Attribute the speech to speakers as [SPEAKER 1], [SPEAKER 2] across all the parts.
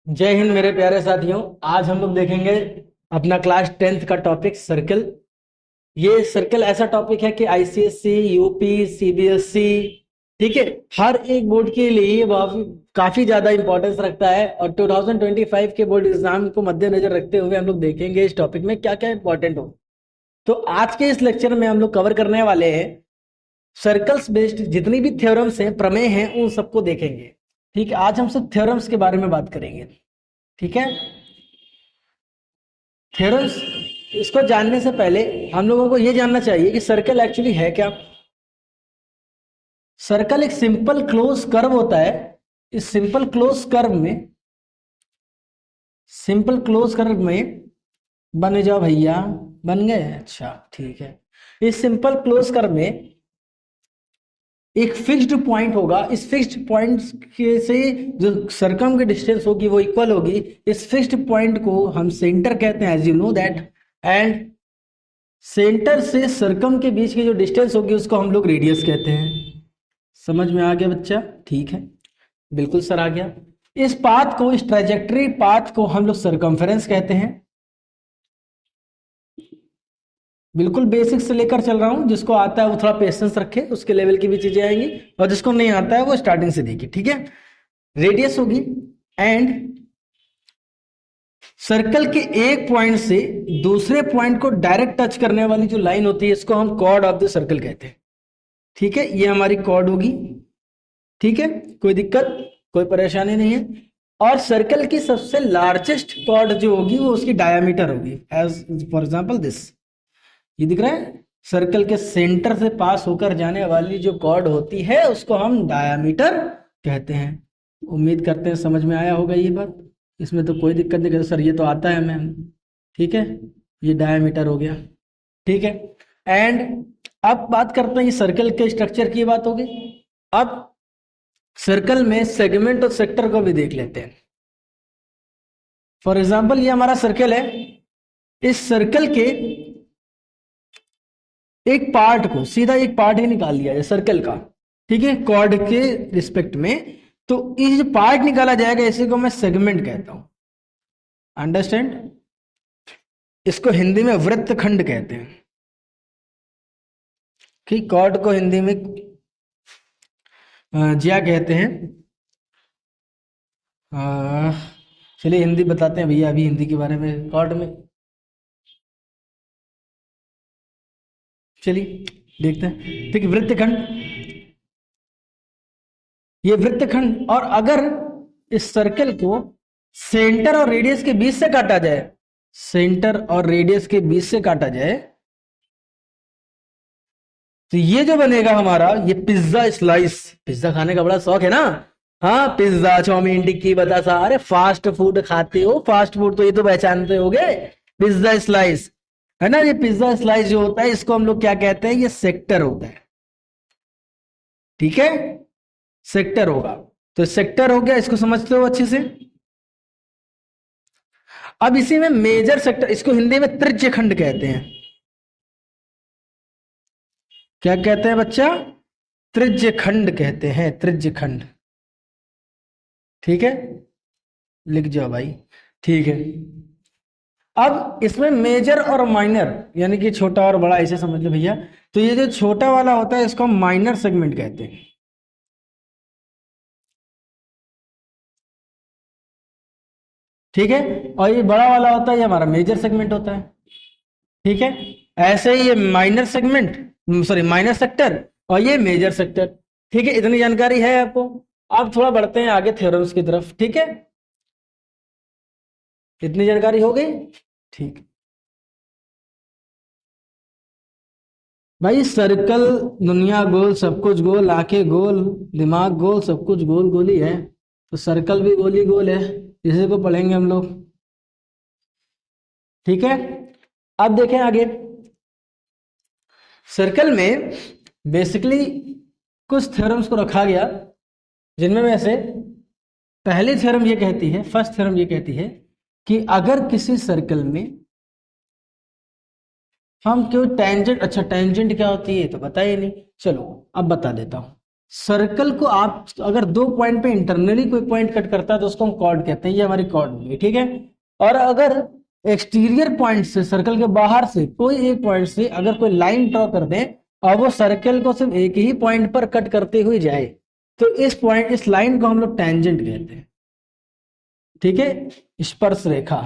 [SPEAKER 1] जय हिंद मेरे प्यारे साथियों। आज हम लोग देखेंगे अपना क्लास 10th का टॉपिक सर्कल। ये सर्कल ऐसा टॉपिक है कि आईसीएससी, यूपी, सीबीएसई, ठीक है, हर एक बोर्ड के लिए काफी ज्यादा इंपॉर्टेंस रखता है। और 2025 के बोर्ड एग्जाम को मद्देनजर रखते हुए हम लोग देखेंगे इस टॉपिक में क्या क्या इंपॉर्टेंट हो। तो आज के इस लेक्चर में हम लोग कवर करने वाले हैं सर्कल्स बेस्ड जितनी भी थ्योरम्स हैं, प्रमेय हैं, उन सबको देखेंगे। ठीक है, आज हम सब थ्योरम्स के बारे में बात करेंगे। ठीक है, थ्योरम्स, इसको जानने से पहले हम लोगों को यह जानना चाहिए कि सर्कल एक्चुअली है क्या। सर्कल एक सिंपल क्लोज कर्व होता है। इस सिंपल क्लोज कर्व में बन जाओ भैया, बन गए, अच्छा ठीक है। इस सिंपल क्लोज कर्व में एक फिक्स्ड पॉइंट होगा। इस फिक्स्ड पॉइंट के से जो सर्कम की डिस्टेंस होगी वो इक्वल होगी। इस फिक्स्ड पॉइंट को हम सेंटर कहते हैं, as you know that. And centre से सर्कम के बीच की जो डिस्टेंस होगी उसको हम लोग रेडियस कहते हैं। समझ में आ गया बच्चा? ठीक है, बिल्कुल सर आ गया। इस पाथ को, इस ट्राजेक्टरी पाथ को हम लोग सर्कमफेरेंस कहते हैं। बिल्कुल बेसिक से लेकर चल रहा हूं, जिसको आता है वो थोड़ा पेशेंस रखे, उसके लेवल की भी चीजें आएंगी, और जिसको नहीं आता है वो स्टार्टिंग से देखिए। ठीक है, रेडियस होगी। एंड सर्कल के एक पॉइंट से दूसरे पॉइंट को डायरेक्ट टच करने वाली जो लाइन होती है इसको हम कॉर्ड ऑफ द सर्कल कहते हैं। ठीक है, ये हमारी कॉर्ड होगी। ठीक है, कोई दिक्कत, कोई परेशानी नहीं है। और सर्कल की सबसे लार्जेस्ट कॉर्ड जो होगी वो उसकी डायामीटर होगी। एज फॉर एग्जांपल दिस, ये दिख रहा है, सर्कल के सेंटर से पास होकर जाने वाली जो कॉर्ड होती है उसको हम डायामीटर कहते हैं। उम्मीद करते हैं समझ में आया होगा ये बात। इसमें तो कोई दिक्कत नहीं करती सर, ये तो आता है मैम। ठीक है, ये डायामीटर हो गया। ठीक है, एंड अब बात करते हैं ये सर्कल के स्ट्रक्चर की बात होगी। अब सर्कल में सेगमेंट और सेक्टर को भी देख लेते हैं। फॉर एग्जाम्पल ये हमारा सर्कल है। इस सर्कल के एक पार्ट को, सीधा एक पार्ट ही निकाल लिया जाए सर्कल का, ठीक है, कॉर्ड के रिस्पेक्ट में, तो ये जो पार्ट निकाला जाएगा इसी को मैं सेगमेंट कहता हूं। अंडरस्टैंड? इसको हिंदी में वृत्तखंड कहते हैं। कि कॉर्ड को हिंदी में ज्या कहते हैं। चलिए हिंदी बताते हैं भैया, अभी हिंदी के बारे में कॉर्ड में चलिए देखते हैं। ठीक है, वृत्तखंड, ये वृत्तखंड। और अगर इस सर्कल को सेंटर और रेडियस के बीच से काटा जाए, सेंटर और रेडियस के बीच से काटा जाए, तो ये जो बनेगा हमारा, ये पिज्जा स्लाइस। पिज्जा खाने का बड़ा शौक है ना? हाँ, पिज्जा, चाउमीन, टिक्की, बतासा, अरे फास्ट फूड खाते हो, फास्ट फूड तो ये तो पहचानते होगे। पिज्जा स्लाइस है ना, ये पिज्जा स्लाइस जो होता है इसको हम लोग क्या कहते हैं? ये सेक्टर होता है। ठीक है, सेक्टर होगा। तो सेक्टर हो गया, इसको समझते हो अच्छे से। अब इसी में मेजर सेक्टर, इसको हिंदी में त्रिज्य खंड कहते हैं। क्या कहते हैं बच्चा? त्रिज्य खंड कहते हैं, त्रिज्य खंड। ठीक है, लिख जाओ भाई। ठीक है, अब इसमें मेजर और माइनर, यानी कि छोटा और बड़ा, ऐसे समझ लो भैया। तो ये जो छोटा वाला होता है इसको हम माइनर सेगमेंट कहते हैं। ठीक है, और ये बड़ा वाला होता है, ये हमारा मेजर सेगमेंट होता है। ठीक है, ऐसे ही ये minor segment, sorry minor sector, और ये मेजर सेक्टर। ठीक है, इतनी जानकारी है आपको। अब थोड़ा बढ़ते हैं आगे थ्योरम्स की तरफ। ठीक है, इतनी जानकारी हो गई? ठीक भाई, सर्कल, दुनिया गोल, सब कुछ गोल, आंखें गोल, दिमाग गोल, सब कुछ गोल गोल ही है। तो सर्कल भी गोल ही गोल है, इसी को पढ़ेंगे हम लोग। ठीक है, अब देखें आगे। सर्कल में बेसिकली कुछ थ्योरम्स को रखा गया, जिनमें में से पहली थ्योरम ये कहती है, फर्स्ट थ्योरम ये कहती है कि अगर किसी सर्कल में हम क्यों टेंजेंट, अच्छा टेंजेंट क्या होती है तो बताइए नहीं, चलो अब बता देता हूं। सर्कल को आप अगर दो पॉइंट पे इंटरनली कोई पॉइंट कट करता है तो उसको हम कॉर्ड कहते हैं, ये हमारी कॉर्ड होगी, ठीक है। और अगर एक्सटीरियर पॉइंट से, सर्कल के बाहर से कोई एक पॉइंट से अगर कोई लाइन ड्रॉ कर दे और वो सर्कल को सिर्फ एक ही पॉइंट पर कट करते हुए जाए तो इस लाइन को हम लोग टेंजेंट कहते हैं, ठीक है, स्पर्श रेखा,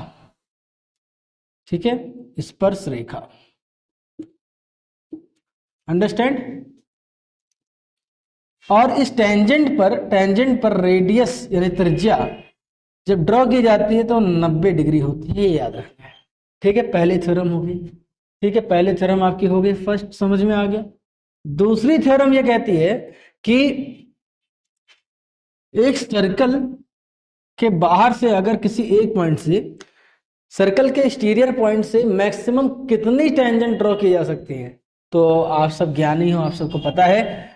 [SPEAKER 1] ठीक है, स्पर्श रेखा, अंडरस्टैंड। और इस टेंजेंट पर रेडियस यानी त्रिज्या जब ड्रॉ की जाती है तो 90 डिग्री होती है, ये याद रखना है, ठीक है। पहली थ्योरम होगी, ठीक है, पहली थ्योरम आपकी हो गई, फर्स्ट समझ में आ गया। दूसरी थ्योरम ये कहती है कि एक सर्कल के बाहर से अगर किसी एक पॉइंट से सर्कल के एक्सटीरियर पॉइंट से मैक्सिमम कितनी टेंजेंट ड्रॉ की जा सकती है, तो आप सब ज्ञानी हो, आप सबको पता है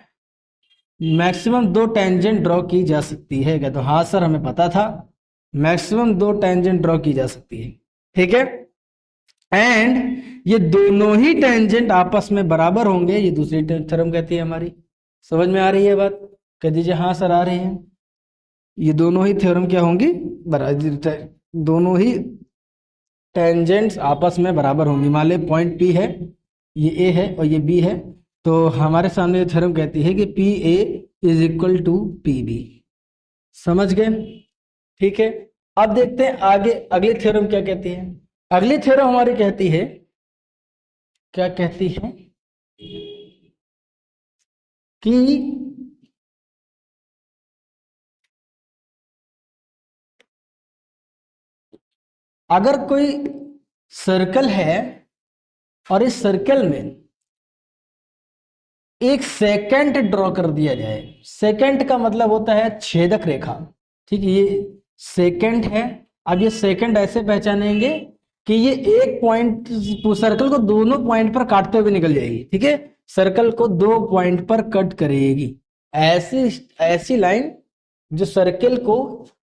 [SPEAKER 1] मैक्सिमम 2 टेंजेंट ड्रॉ की जा सकती है क्या, तो हाँ सर हमें पता था, मैक्सिमम 2 टेंजेंट ड्रॉ की जा सकती है, ठीक है। एंड ये दोनों ही टेंजेंट आपस में बराबर होंगे, ये दूसरी थ्योरम कहती है हमारी। समझ में आ रही है बात, कह दीजिए हाँ सर आ रही है। ये दोनों ही थ्योरम क्या होंगी, दोनों ही टेंजेंट्स आपस में बराबर होंगी। मान ले पॉइंट पी है, ये ए है और ये बी है, तो हमारे सामने ये थ्योरम कहती है कि P A is equal to P B. समझ गए, ठीक है। अब देखते हैं आगे अगली थ्योरम क्या कहती है। अगली थ्योरम हमारी कहती है, क्या कहती है कि अगर कोई सर्कल है और इस सर्कल में एक सेकंड ड्रॉ कर दिया जाए, सेकंड का मतलब होता है छेदक रेखा, ठीक है, ये सेकंड है। अब ये सेकंड ऐसे पहचानेंगे कि ये एक पॉइंट सर्कल को दोनों पॉइंट पर काटते हुए निकल जाएगी, ठीक है, सर्कल को 2 पॉइंट पर कट करेगी। ऐसी लाइन जो सर्कल को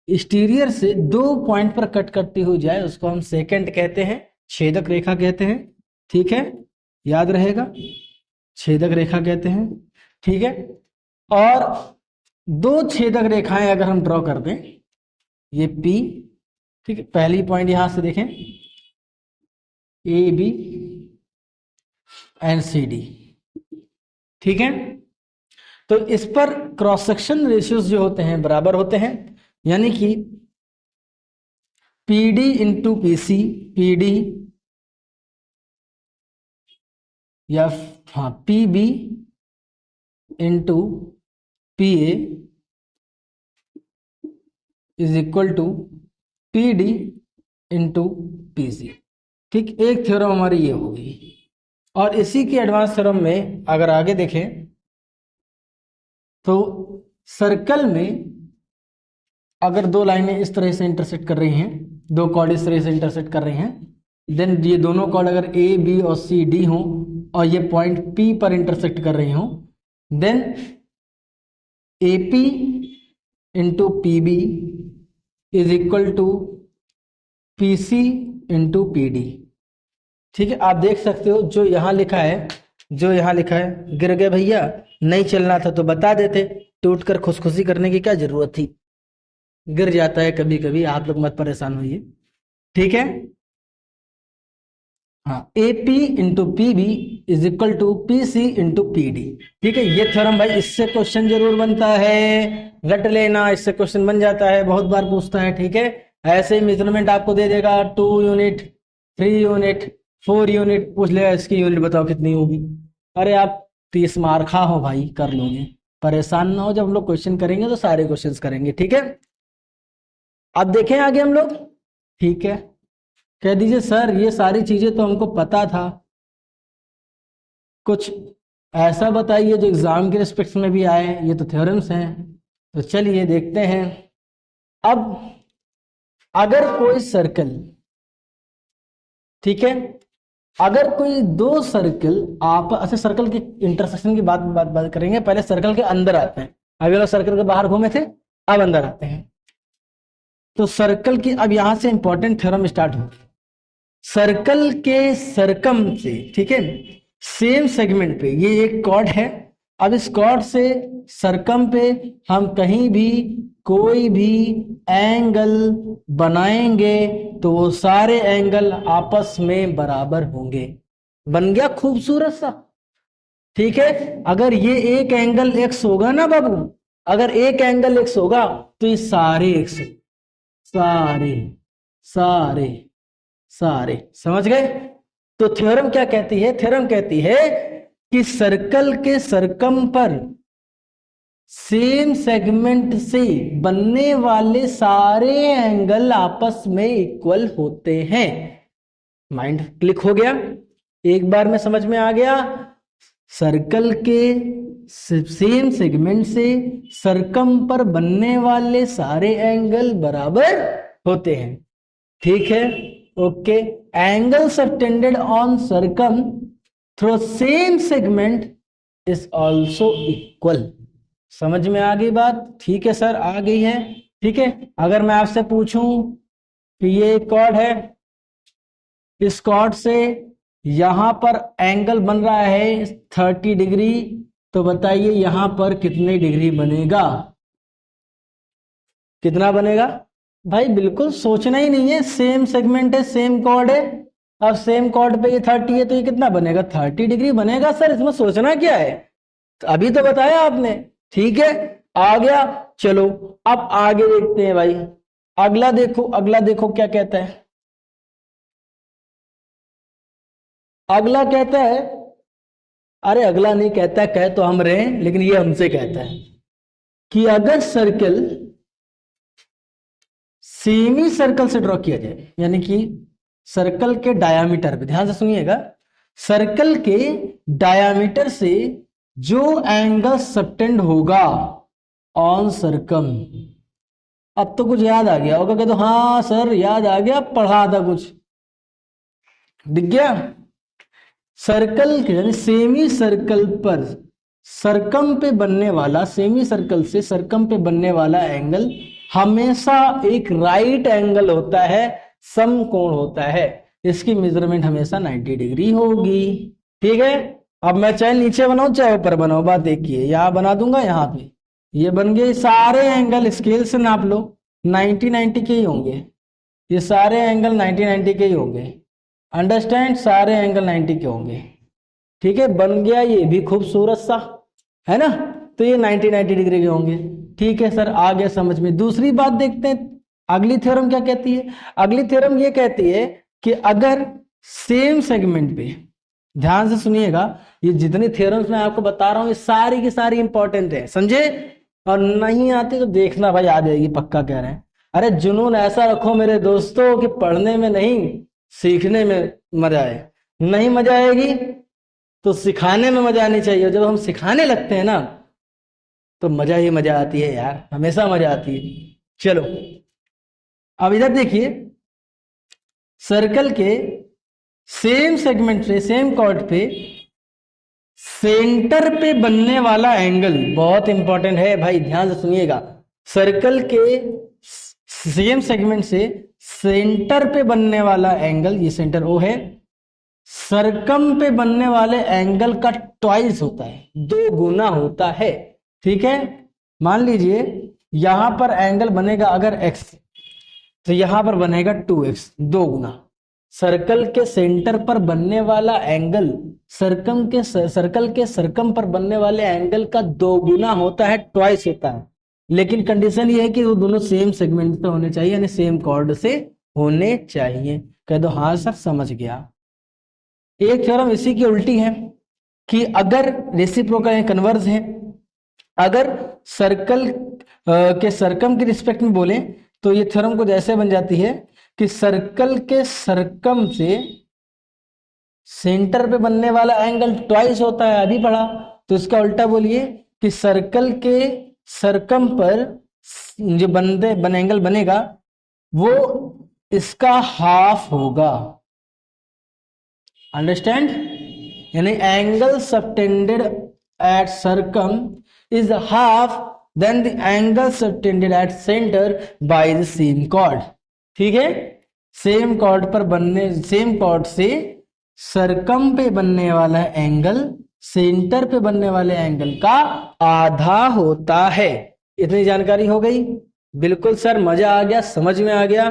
[SPEAKER 1] एक्सटीरियर से 2 पॉइंट पर कट करती हुई जाए उसको हम सेकंड कहते हैं, छेदक रेखा कहते हैं, ठीक है, याद रहेगा, छेदक रेखा कहते हैं, ठीक है। और 2 छेदक रेखाएं अगर हम ड्रॉ कर दें, ये P, ठीक है, पहली पॉइंट यहां से देखें A B and C D, ठीक है, तो इस पर क्रॉस सेक्शन रेशियोज जो होते हैं बराबर होते हैं, यानी कि P D into P C, P D या हाँ P B into P A is equal to P D into P C, ठीक। एक थ्योरम हमारी ये होगी। और इसी की एडवांस थ्योरम में अगर आगे देखें तो सर्कल में अगर 2 लाइनें इस तरह से इंटरसेक्ट कर रही हैं, 2 कॉर्ड इस तरह से इंटरसेक्ट कर रही हैं, देन ये दोनों कॉर्ड अगर ए बी और सी डी हों और ये पॉइंट पी पर इंटरसेक्ट कर रही हों, then A P into P B is equal to P C into P D, ठीक है। आप देख सकते हो जो यहाँ लिखा है, गिर गए भैया, नहीं चलना था तो बता देते, टूट कर खुशखुशी करने की क्या जरूरत थी, गिर जाता है कभी कभी, आप लोग मत परेशान होइए, ठीक है। हाँ, A P into P B is equal to P C into P D, ठीक है। ये थ्योरम भाई इससे क्वेश्चन जरूर बनता है, रट लेना, इससे क्वेश्चन बन जाता है, बहुत बार पूछता है, ठीक है। ऐसे ही मेजरमेंट आपको दे देगा 2 यूनिट 3 यूनिट 4 यूनिट पूछ लेगा, इसकी यूनिट बताओ कितनी होगी। अरे आप 30 मार्क हो भाई, कर लोगे, परेशान ना हो, जब हम लोग क्वेश्चन करेंगे तो सारे क्वेश्चन करेंगे, ठीक है। अब देखें आगे हम लोग, ठीक है। कह दीजिए सर ये सारी चीजें तो हमको पता था, कुछ ऐसा बताइए जो एग्जाम के रिस्पेक्ट में भी आए, ये तो थ्योरम्स हैं, तो चलिए देखते हैं। अब अगर कोई सर्कल, ठीक है, अगर कोई 2 सर्कल आप अच्छा सर्कल के इंटरसेक्शन की बात करेंगे, पहले सर्कल के अंदर आते हैं, अभी लोग सर्कल के बाहर घूमे थे, अब अंदर आते हैं। तो सर्कल की अब यहां से इंपॉर्टेंट थ्योरम स्टार्ट हो, सर्कल के सरकम से, ठीक है, सेम सेगमेंट पे ये एक कॉर्ड है, अब इस कॉर्ड से सरकम पे हम कहीं भी कोई भी एंगल बनाएंगे तो वो सारे एंगल आपस में बराबर होंगे। बन गया खूबसूरत सा। ठीक है, अगर ये एक एंगल एक्स होगा ना बाबू, अगर एक एंगल एक्स होगा तो ये सारे एक्स, सारे सारे सारे, समझ गए? तो थ्योरम क्या कहती है? थ्योरम कहती है कि सर्कल के सरकम पर सेम सेगमेंट से बनने वाले सारे एंगल आपस में इक्वल होते हैं। माइंड क्लिक हो गया? एक बार में समझ में आ गया? सर्कल के सेम सेगमेंट से सरकम पर बनने वाले सारे एंगल बराबर होते हैं। ठीक है, okay. Angle subtended on circum through same segment is also equal. समझ में आ गई बात? ठीक है सर, आ गई है। ठीक है, अगर मैं आपसे पूछूं कि ये एक कॉर्ड है, इस कॉर्ड से यहां पर एंगल बन रहा है 30 डिग्री, तो बताइए यहां पर कितने डिग्री बनेगा? कितना बनेगा भाई? बिल्कुल सोचना ही नहीं है, सेम सेगमेंट है, सेम कॉर्ड है। अब सेम कॉर्ड पे ये 30 है तो ये कितना बनेगा? 30 डिग्री बनेगा सर, इसमें सोचना क्या है? तो अभी तो बताया आपने। ठीक है, आ गया। चलो अब आगे देखते हैं भाई। अगला देखो, अगला देखो क्या कहता है। अगला कहता है, अरे अगला नहीं कहता है, कह तो हम रहे हैं, लेकिन ये हमसे कहता है कि अगर सर्कल सेमी सर्कल से ड्रॉ किया जाए, यानी कि सर्कल के डायामीटर पे ध्यान से सुनिएगा, सर्कल के डायामीटर से जो एंगल सबटेंड होगा ऑन सर्कम। अब तो कुछ याद आ गया होगा कि तो हाँ सर याद आ गया, पढ़ा था कुछ, दिख गया। सर्कल के यानी सेमी सर्कल पर सरकम पे बनने वाला, सेमी सर्कल से सरकम पे बनने वाला एंगल हमेशा एक राइट एंगल होता है, समकोण होता है। इसकी मेजरमेंट हमेशा 90 डिग्री होगी। ठीक है, अब मैं चाहे नीचे बनाऊं चाहे ऊपर बनाऊं, बात देखिए, यहां बना दूंगा, यहां पे ये बन गए। सारे एंगल स्केल से नाप लो, 90-90 के ही होंगे। ये सारे एंगल 90-90 के ही होंगे। अंडरस्टैंड? सारे एंगल 90 के होंगे। ठीक है, बन गया ये भी खूबसूरत सा, है ना? तो ये 90-90 डिग्री के होंगे। ठीक है सर, आ गया समझ में। दूसरी बात देखते हैं, अगली थ्योरम क्या कहती है? अगली थ्योरम ये कहती है कि अगर सेम सेगमेंट पे, ध्यान से सुनिएगा, ये जितनी थ्योरम्स मैं आपको बता रहा हूं ये सारी की सारी इंपॉर्टेंट है, समझे? और नहीं आती तो देखना भाई, आ जाएगी, पक्का कह रहे हैं। अरे जुनून ऐसा रखो मेरे दोस्तों कि पढ़ने में नहीं सीखने में मजा आए। नहीं मजा आएगी तो सिखाने में मजा आनी चाहिए। जब हम सिखाने लगते हैं ना तो मजा ही मजा आती है यार, हमेशा मजा आती है। चलो अब इधर देखिए, सर्कल के सेम सेगमेंट पे, सेम कॉर्ड पे सेंटर पे बनने वाला एंगल बहुत इंपॉर्टेंट है भाई, ध्यान से सुनिएगा। सर्कल के सेम सेगमेंट से सेंटर पे बनने वाला एंगल, ये सेंटर ओ है, सरकम पे बनने वाले एंगल का ट्वाइस होता है, 2 गुना होता है। ठीक है, मान लीजिए यहां पर एंगल बनेगा अगर x, तो यहां पर बनेगा 2x, 2 गुना। सर्कल के सेंटर पर बनने वाला एंगल सर्कल के सरकम पर बनने वाले एंगल का 2 गुना होता है, ट्वाइस होता है। लेकिन कंडीशन ये है कि वो दोनों सेम सेगमेंट पे होने चाहिए, यानी सेम कॉर्ड से होने चाहिए। कह दो हाँ सर समझ गया। एक थ्योरम इसी की उल्टी है कि अगर रेसिप्रोकल कन्वर्स है, अगर सर्कल के सरकम के रिस्पेक्ट में बोले तो ये थ्योरम कुछ ऐसे बन जाती है कि सर्कल के सरकम से सेंटर पे बनने वाला एंगल ट्वाइस होता है, अभी पढ़ा। तो इसका उल्टा बोलिए कि सर्कल के सरकम पर जो एंगल बनेगा वो इसका हाफ होगा। अंडरस्टैंड? यानी angle subtended at circum is half than the angle subtended at centre by the same chord. ठीक है, सेम कॉर्ड पर बनने, सेम कॉर्ड से सरकम पे बनने वाला एंगल सेंटर पे बनने वाले एंगल का आधा होता है। इतनी जानकारी हो गई? बिल्कुल सर, मजा आ गया, समझ में आ गया।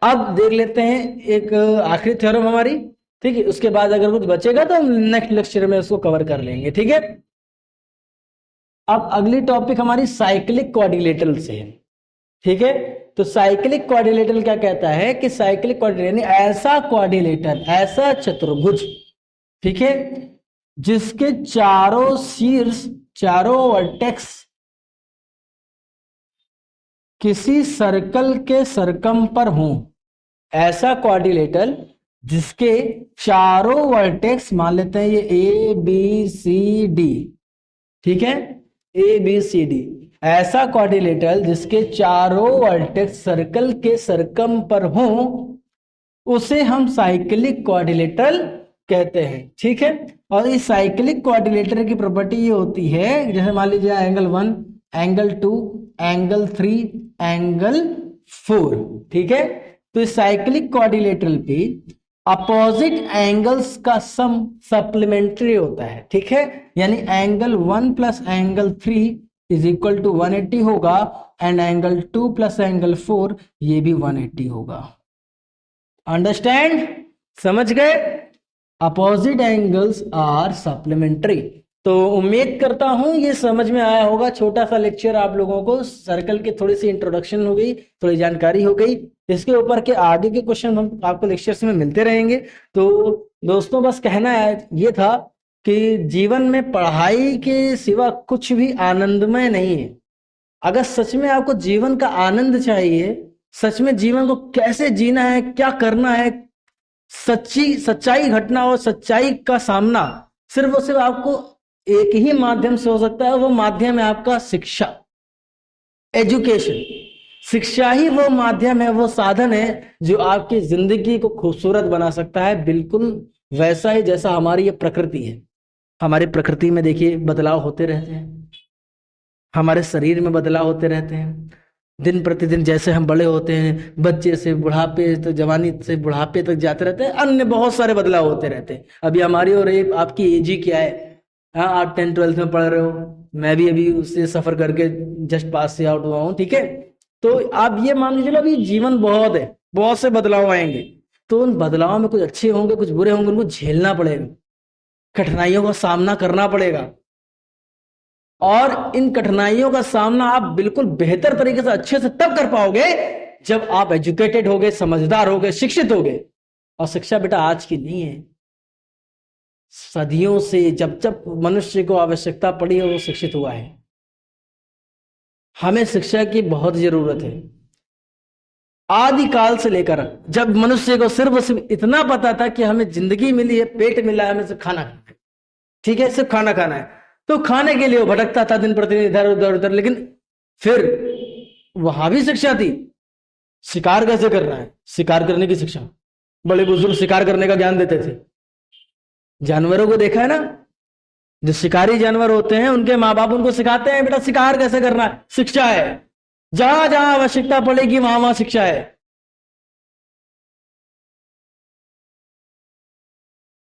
[SPEAKER 1] अब देख लेते हैं एक आखिरी थ्योरम हमारी, ठीक है। उसके बाद अगर कुछ बचेगा तो हम नेक्स्ट लेक्चर में उसको कवर कर लेंगे, ठीक है। अब अगली टॉपिक हमारी साइक्लिक क्वाड्रिलेटरल से है, ठीक है। तो साइक्लिक क्वाड्रिलेटरल क्या कहता है कि साइक्लिक क्वाड्रिलेटरल ऐसा क्वाड्रिलेटर, ऐसा चतुर्भुज, ठीक है, जिसके चारों शीर्ष, चारों वर्टेक्स किसी सर्कल के सरकम पर हों। ऐसा क्वाड्रिलेटरल जिसके चारों वर्टेक्स, मान लेते हैं ये ए बी सी डी, ठीक है, ए बी सी डी, ऐसा क्वाड्रिलेटरल जिसके चारों वर्टेक्स सर्कल के सरकम पर हों, उसे हम साइक्लिक क्वाड्रिलेटरल कहते हैं, ठीक है। और इस साइक्लिक क्वाड्रिलेटरल की प्रॉपर्टी ये होती है, जैसे मान लीजिए एंगल 1, एंगल 2, एंगल 3, एंगल 4, ठीक है। तो इस साइक्लिक क्वाड्रिलेटरल पे अपोजिट एंगल्स का सम सप्लीमेंट्री होता है, ठीक है। यानी angle 1 plus angle 3 is equal to 180 होगा, एंड एंगल 2 प्लस एंगल 4 ये भी 180 होगा। अंडरस्टैंड? समझ गए? Opposite angles are supplementary. तो उम्मीद करता हूं ये समझ में आया होगा। छोटा सा लेक्चर आप लोगों को, सर्कल की थोड़ी सी इंट्रोडक्शन हो गई, थोड़ी जानकारी हो गई। इसके ऊपर के आगे के क्वेश्चन हम आपको लेक्चर्स में मिलते रहेंगे। तो दोस्तों बस कहना है ये था कि जीवन में पढ़ाई के सिवा कुछ भी आनंदमय नहीं है। अगर सच में आपको जीवन का आनंद चाहिए, सच में जीवन को कैसे जीना है, क्या करना है, सच्चाई घटना और सच्चाई का सामना सिर्फ और सिर्फ आपको एक ही माध्यम से हो सकता है। वो माध्यम है आपका शिक्षा, एजुकेशन। शिक्षा ही वो माध्यम है, वो साधन है जो आपकी जिंदगी को खूबसूरत बना सकता है। बिल्कुल वैसा ही जैसा हमारी ये प्रकृति है। हमारी प्रकृति में देखिए बदलाव होते रहते हैं, हमारे शरीर में बदलाव होते रहते हैं। दिन प्रतिदिन जैसे हम बड़े होते हैं, बच्चे से बुढ़ापे तो जवानी से बुढ़ापे तक जाते रहते हैं, अन्य बहुत सारे बदलाव होते रहते हैं। अभी हमारी और आपकी एज ही क्या है? हाँ, आप 10th 12th में पढ़ रहे हो, मैं भी अभी उससे सफर करके जस्ट पास से आउट हुआ हूँ, ठीक है। तो आप ये मान लीजिए अभी जीवन बहुत है, बहुत से बदलाव आएंगे। तो उन बदलाव में कुछ अच्छे होंगे, कुछ बुरे होंगे, उनको झेलना पड़ेगा, कठिनाइयों का सामना करना पड़ेगा। और इन कठिनाइयों का सामना आप बिल्कुल बेहतर तरीके से, अच्छे से तब कर पाओगे जब आप एजुकेटेड होगे, समझदार होगे, शिक्षित होगे। और शिक्षा बेटा आज की नहीं है, सदियों से जब जब मनुष्य को आवश्यकता पड़ी है वो शिक्षित हुआ है। हमें शिक्षा की बहुत जरूरत है। आदिकाल से लेकर जब मनुष्य को सिर्फ इतना पता था कि हमें जिंदगी मिली है, पेट मिला है, हमें सिर्फ खाना खाना है, ठीक है, सिर्फ खाना खाना है। तो खाने के लिए वो भटकता था दिन प्रतिदिन इधर उधर उधर। लेकिन फिर वहां भी शिक्षा थी। शिकार कैसे करना है, शिकार करने की शिक्षा, बड़े बुजुर्ग शिकार करने का ज्ञान देते थे। जानवरों को देखा है ना, जो शिकारी जानवर होते हैं उनके माँ बाप उनको सिखाते हैं, बेटा शिकार कैसे करना है, शिक्षा है। जहां जहां आवश्यकता पड़ेगी वहां वहां शिक्षा है।